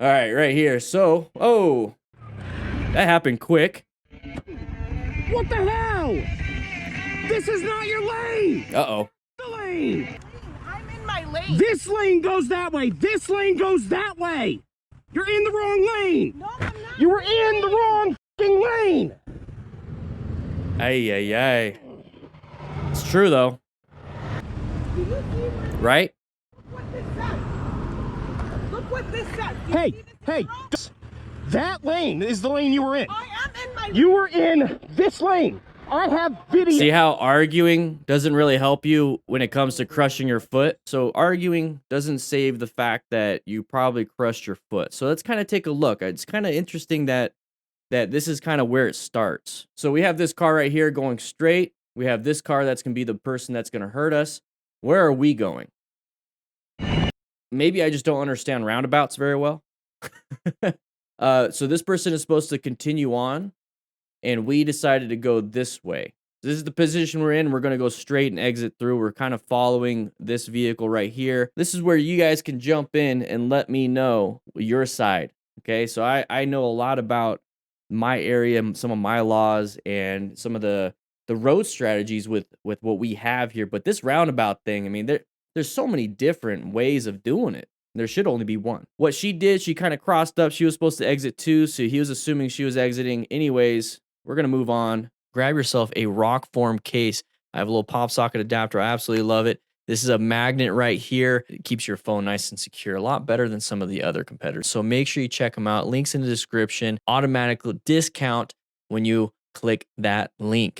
All right, right here. So, oh, that happened quick. What the hell? This is not your lane. Uh-oh. The lane. I'm in my lane. This lane goes that way. This lane goes that way. You're in the wrong lane. No, I'm not. You were in the wrong f***ing lane. Ay, ay, ay. It's true, though. Do you see what, Right? what this says? Look what this says. Do you Hey, see this hey, arrow? that lane is the lane you were in. I am in my You were in this lane. I have video. See how arguing doesn't really help you when it comes to crushing your foot? So arguing doesn't save the fact that you probably crushed your foot. So let's kind of take a look. It's kind of interesting that this is kind of where it starts. So we have this car right here going straight. We have this car that's going to be the person that's going to hurt us. Where are we going? Maybe I just don't understand roundabouts very well. So this person is supposed to continue on, and we decided to go this way. This is the position we're in. We're going to go straight and exit through. We're kind of following this vehicle right here. This is where you guys can jump in and let me know your side. Okay, so I know a lot about my area, some of my laws, and some of the road strategies with what we have here. But this roundabout thing, I mean, there's so many different ways of doing it. There should only be one. What she did, she kind of crossed up. She was supposed to exit too, so he was assuming she was exiting. Anyways, we're going to move on. Grab yourself a rock form case. I have a little pop socket adapter. I absolutely love it. This is a magnet right here. It keeps your phone nice and secure. A lot better than some of the other competitors. So make sure you check them out. Links in the description. Automatic discount when you click that link.